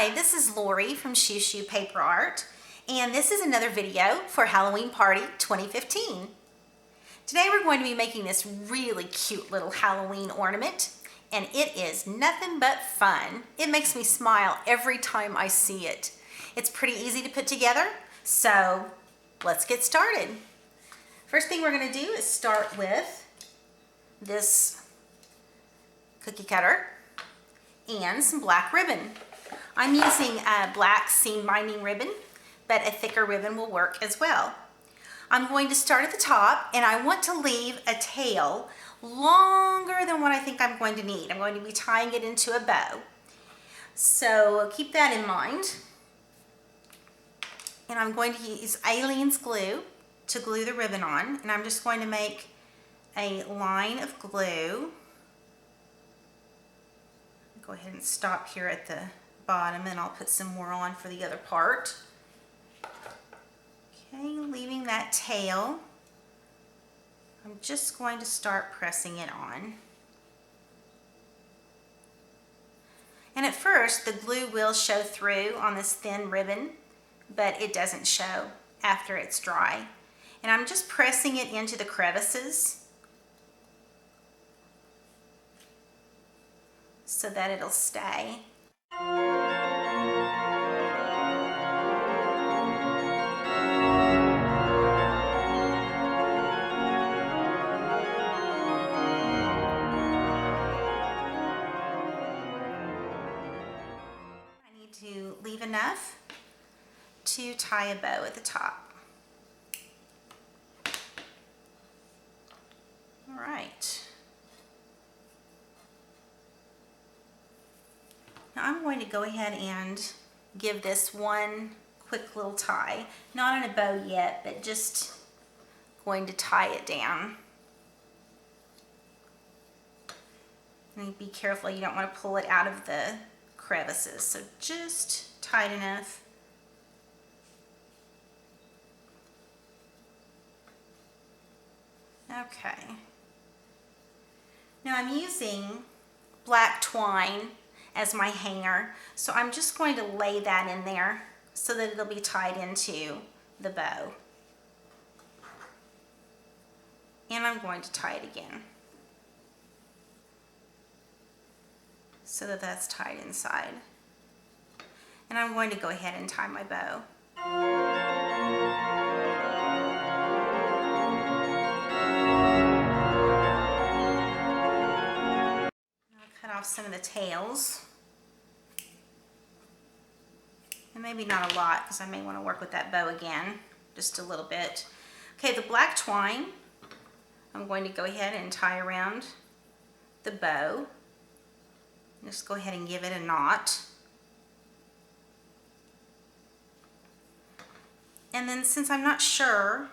Hi, this is Lori from Shoo Shoo Paper Art, and this is another video for Halloween Party 2015. Today we're going to be making this really cute little Halloween ornament, and it is nothing but fun. It makes me smile every time I see it. It's pretty easy to put together, so let's get started. First thing we're going to do is start with this cookie cutter and some black ribbon. I'm using a black seam binding ribbon, but a thicker ribbon will work as well. I'm going to start at the top, and I want to leave a tail longer than what I think I'm going to need. I'm going to be tying it into a bow. So keep that in mind. And I'm going to use Aleene's glue to glue the ribbon on, and I'm just going to make a line of glue. Go ahead and stop here at the bottom, and I'll put some more on for the other part. Okay, leaving that tail, I'm just going to start pressing it on. And at first, the glue will show through on this thin ribbon, but it doesn't show after it's dry. And I'm just pressing it into the crevices so that it'll stay. I need to leave enough to tie a bow at the top. All right. Now I'm going to go ahead and give this one quick little tie. Not on a bow yet, but just going to tie it down. And be careful, you don't want to pull it out of the crevices, so just tight enough. Okay. Now I'm using black twine as my hanger, so I'm just going to lay that in there so that it'll be tied into the bow. And I'm going to tie it again so that that's tied inside. And I'm going to go ahead and tie my bow. Off some of the tails, and maybe not a lot because I may want to work with that bow again just a little bit. Okay, the black twine I'm going to go ahead and tie around the bow. Just go ahead and give it a knot. And then, since I'm not sure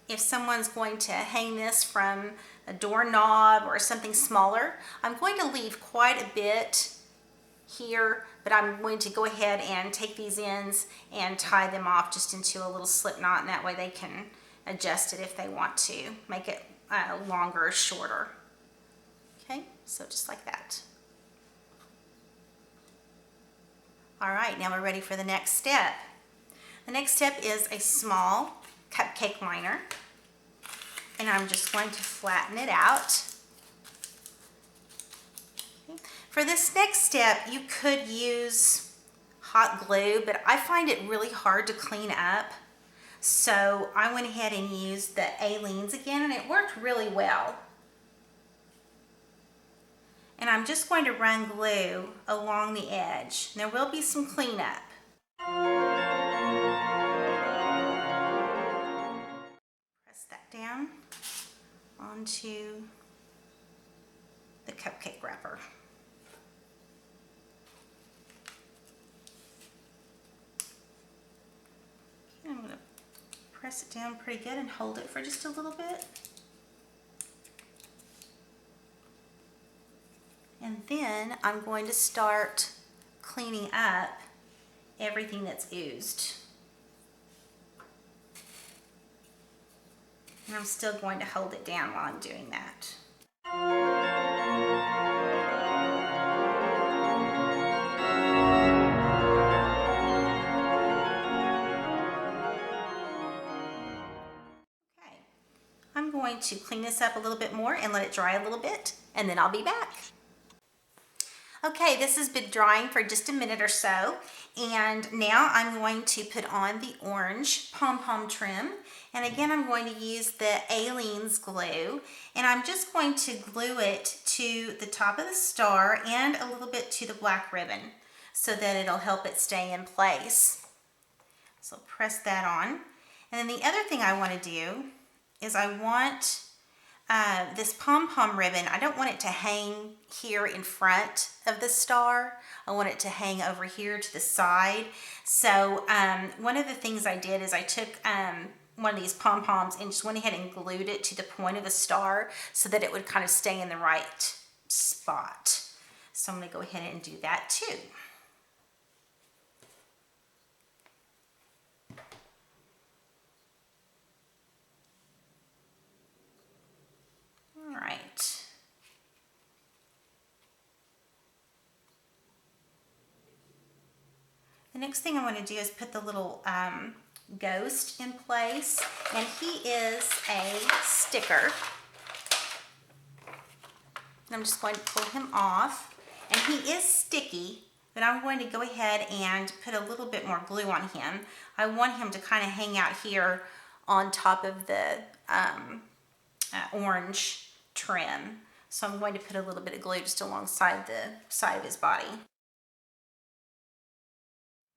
if someone's going to hang this from a doorknob or something smaller, I'm going to leave quite a bit here, but I'm going to go ahead and take these ends and tie them off just into a little slip knot, and that way they can adjust it if they want to make it longer or shorter. Okay, so just like that. All right, now we're ready for the next step. The next step is a small cupcake liner, and I'm just going to flatten it out. Okay. For this next step, you could use hot glue, but I find it really hard to clean up, so I went ahead and used the Aleene's again, and it worked really well. And I'm just going to run glue along the edge. There will be some cleanup. Down onto the cupcake wrapper. Okay, I'm going to press it down pretty good and hold it for just a little bit. And then I'm going to start cleaning up everything that's oozed. And I'm still going to hold it down while I'm doing that. going to clean this up a little bit more and let it dry a little bit, and then I'll be back. Okay, this has been drying for just a minute or so, and now I'm going to put on the orange pom-pom trim. And again, I'm going to use the Aleene's glue, and I'm just going to glue it to the top of the star and a little bit to the black ribbon so that it'll help it stay in place. So press that on. And then the other thing I want to do is I want this pom-pom ribbon, I don't want it to hang here in front of the star. I want it to hang over here to the side. So one of the things I did is I took one of these pom-poms and just went ahead and glued it to the point of the star so that it would kind of stay in the right spot. So I'm going to go ahead and do that too. All right. The next thing I want to do is put the little ghost in place, and he is a sticker. I'm just going to pull him off, and he is sticky, but I'm going to go ahead and put a little bit more glue on him. I want him to kind of hang out here on top of the orange trim. So I'm going to put a little bit of glue just alongside the side of his body.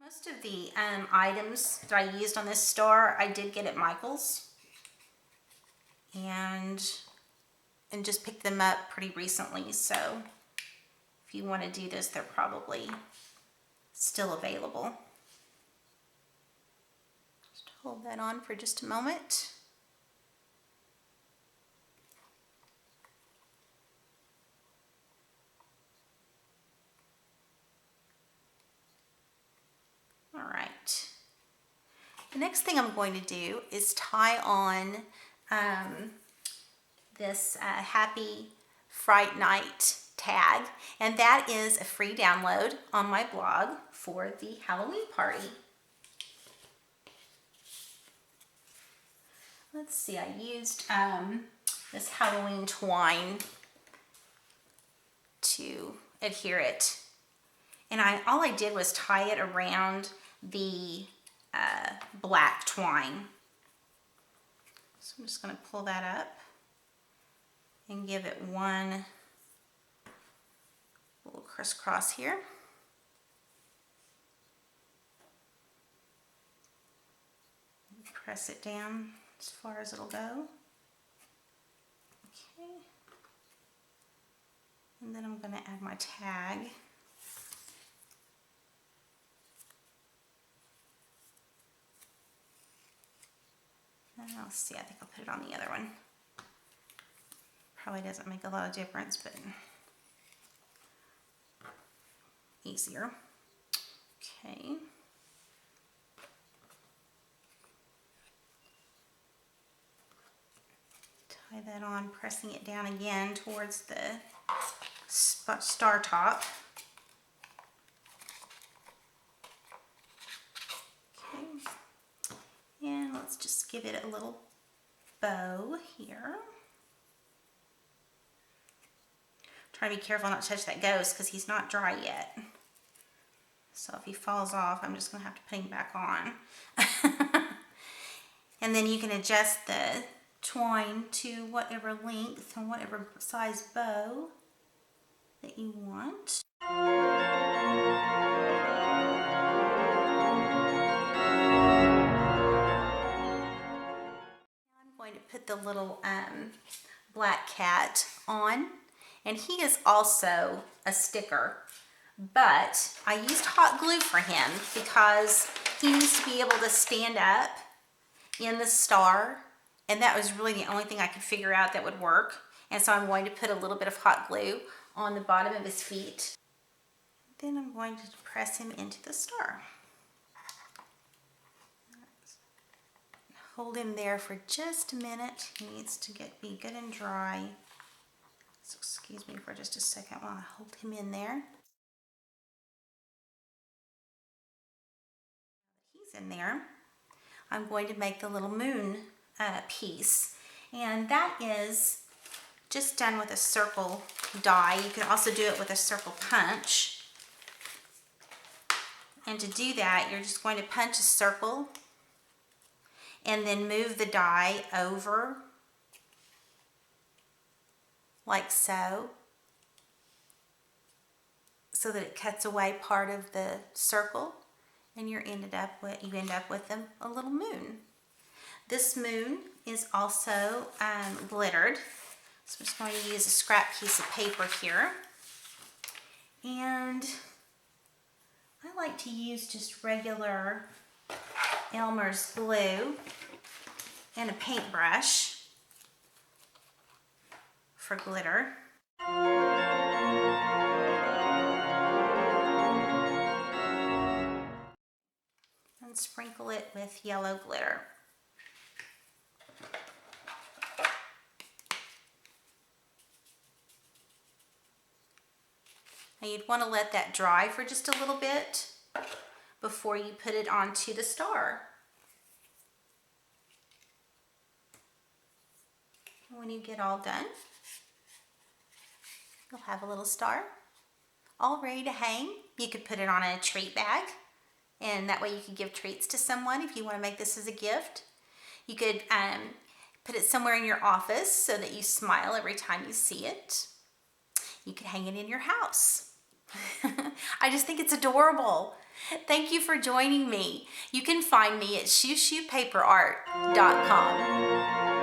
Most of the items that I used on this star, I did get at Michael's, and just picked them up pretty recently. So if you want to do this, they're probably still available. Just hold that on for just a moment. All right. The next thing I'm going to do is tie on this Happy Fright Night tag, and that is a free download on my blog for the Halloween party. Let's see, I used this Halloween twine to adhere it, and all I did was tie it around the black twine. So I'm just going to pull that up and give it one little crisscross here. Press it down as far as it'll go. Okay. And then I'm going to add my tag. Let's see, I think I'll put it on the other one. Probably doesn't make a lot of difference, but easier. Okay. Tie that on, pressing it down again towards the star top. And let's just give it a little bow here. Try to be careful not to touch that ghost because he's not dry yet. So if he falls off, I'm just going to have to put him back on. And then you can adjust the twine to whatever length and whatever size bow that you want. To put the little black cat on, and he is also a sticker, but I used hot glue for him because he needs to be able to stand up in the star, and that was really the only thing I could figure out that would work. And so I'm going to put a little bit of hot glue on the bottom of his feet. Then I'm going to press him into the star. Hold him there for just a minute. He needs to be good and dry. So excuse me for just a second while I hold him in there. He's in there. I'm going to make the little moon piece. And that is just done with a circle die. You can also do it with a circle punch. And to do that, you're just going to punch a circle and then move the die over like so, so that it cuts away part of the circle, and you end up with a little moon. This moon is also glittered, so I'm just going to use a scrap piece of paper here, and I like to use just regular Elmer's glue and a paintbrush for glitter. And sprinkle it with yellow glitter. Now you'd want to let that dry for just a little bit before you put it onto the star. When you get all done, you'll have a little star all ready to hang. You could put it on a treat bag, and that way you could give treats to someone if you want to make this as a gift. You could put it somewhere in your office so that you smile every time you see it. You could hang it in your house. I just think it's adorable. Thank you for joining me. You can find me at shushupaperart.com.